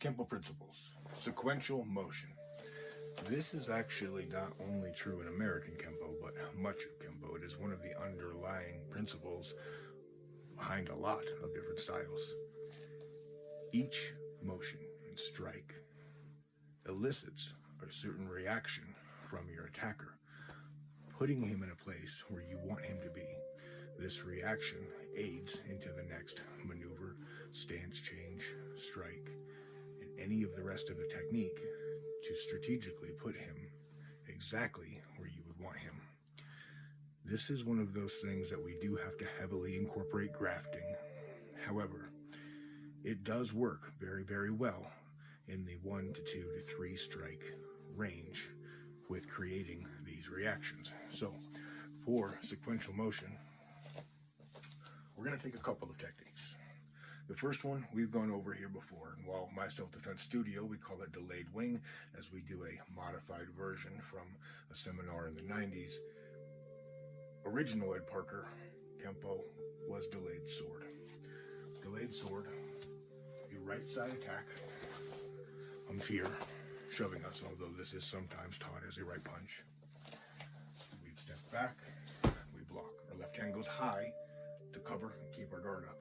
Kenpo principles, sequential motion. This is actually not only true in American Kenpo, but much of Kenpo. It is one of the underlying principles behind a lot of different styles. Each motion and strike elicits a certain reaction from your attacker, putting him in a place where you want him to be. This reaction aids into the next maneuver, stance change, strike, and any of the rest of the technique to strategically put him exactly where you would want him. This is one of those things that we do have to heavily incorporate grafting. However, it does work very, very well in the 1 to 2 to 3 strike range with creating these reactions. So for sequential motion, we're going to take a couple of techniques. The first one we've gone over here before, and while my self-defense studio, we call it delayed wing, as we do a modified version from a seminar in the 90s. Original Ed Parker Kenpo was delayed sword. Delayed sword, a right side attack comes here, shoving us, although this is sometimes taught as a right punch. We step back, we block. Our left hand goes high to cover and keep our guard up.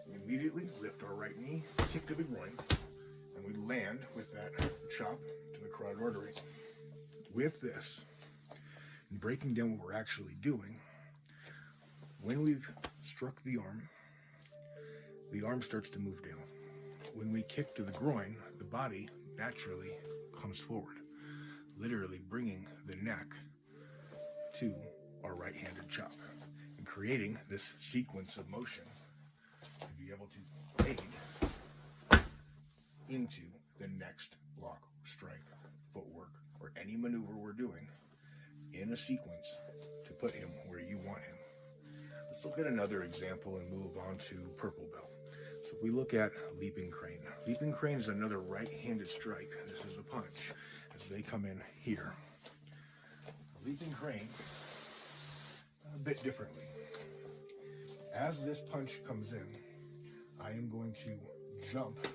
We immediately lift our right knee, kick to the groin, and we land with that chop to the carotid artery. With this, and breaking down what we're actually doing, when we've struck the arm starts to move down. When we kick to the groin, the body naturally comes forward, literally bringing the neck to our right-handed chop and creating this sequence of motion to be able to aid into the next block, strike, footwork, or any maneuver we're doing in a sequence to put him where you want him. Let's look at another example and move on to purple belt. So we look at leaping crane. Leaping crane is another right-handed strike. This is a punch as they come in here. Leaping crane a bit differently. As this punch comes in, I am going to jump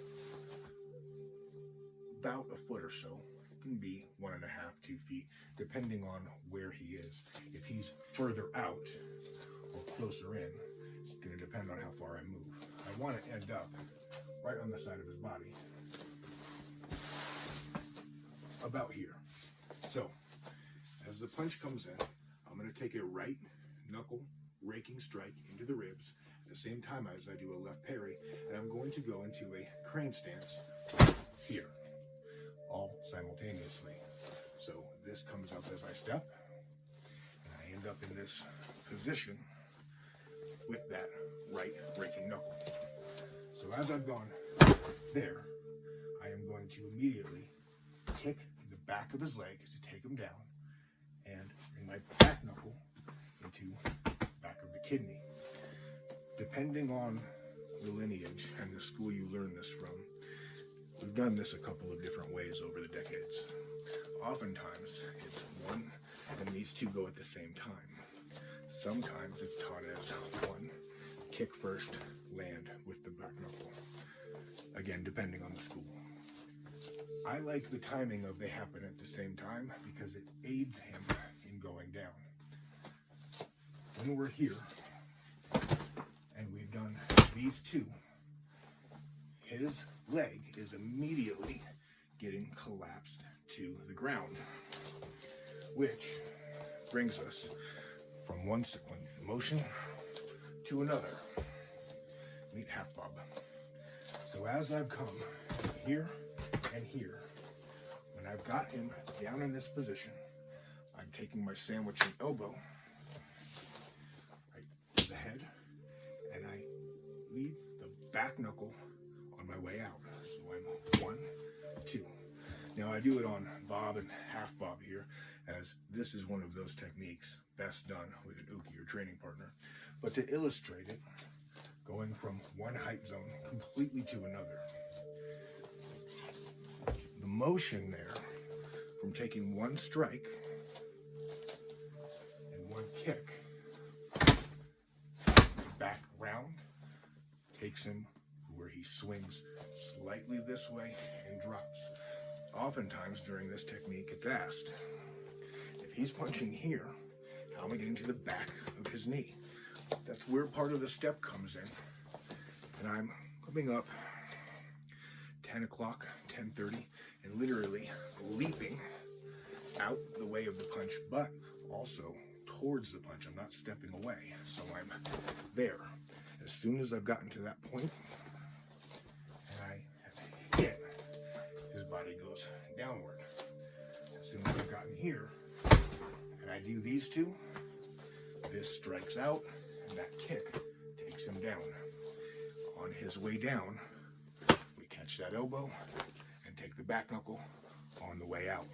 about a foot or so. It can be 1.5, 2 feet, depending on where he is. If he's further out or closer in, it's going to depend on how far I move. I want to end up right on the side of his body, about here. So, as the punch comes in, I'm going to take a right knuckle raking strike into the ribs at the same time as I do a left parry, and I'm going to go into a crane stance here, all simultaneously. So this comes up as I step, and I end up in this position with that right raking knuckle. So as I've gone there, I am going to immediately kick the back of his leg to take him down and bring my back knuckle into the back of the kidney. Depending on the lineage and the school you learn this from, we've done this a couple of different ways over the decades. Oftentimes, it's one and these two go at the same time. Sometimes it's taught as one, kick first, land with the back knuckle. Again, depending on the school. I like the timing of they happen at the same time because it aids him in going down. When we're here, and we've done these two, his leg is immediately getting collapsed to the ground, which brings us from one sequential motion to another. Meet half bob. So as I've come here and here, when I've got him down in this position, I'm taking my sandwiching elbow right to the head, and I lead the back knuckle on my way out. So I'm 1, 2. Now I do it on bob and half bob here, as this is one of those techniques best done with an uke or training partner. But to illustrate it, going from one height zone completely to another, the motion there from taking one strike and one kick back round takes him where he's swings slightly this way and drops. Oftentimes during this technique, it's asked, if he's punching here, how am I getting to the back of his knee? That's where part of the step comes in. And I'm coming up 10 o'clock, 10:30, and literally leaping out the way of the punch, but also towards the punch. I'm not stepping away, so I'm there. As soon as I've gotten to that point, and I have hit, his body goes downward. As soon as I've gotten here, and I do these two, this strikes out, and that kick takes him down. On his way down, we catch that elbow and take the back knuckle on the way out.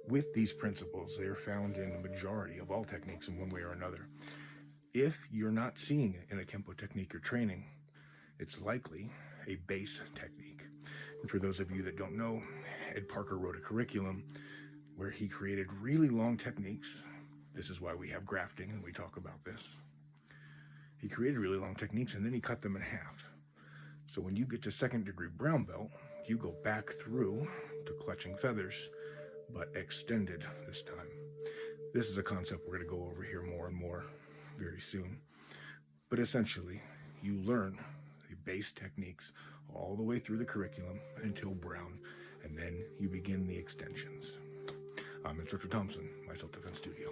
With these principles, they are found in the majority of all techniques in one way or another. If you're not seeing it in a Kenpo technique or training, it's likely a base technique. And for those of you that don't know, Ed Parker wrote a curriculum where he created really long techniques. This is why we have grafting and we talk about this. He created really long techniques and then he cut them in half. So when you get to second degree brown belt, you go back through to clutching feathers, but extended this time. This is a concept we're going to go over here more and more very soon. But essentially, you learn the base techniques all the way through the curriculum until brown, and then you begin the extensions. I'm Instructor Thompson, my self-defense studio.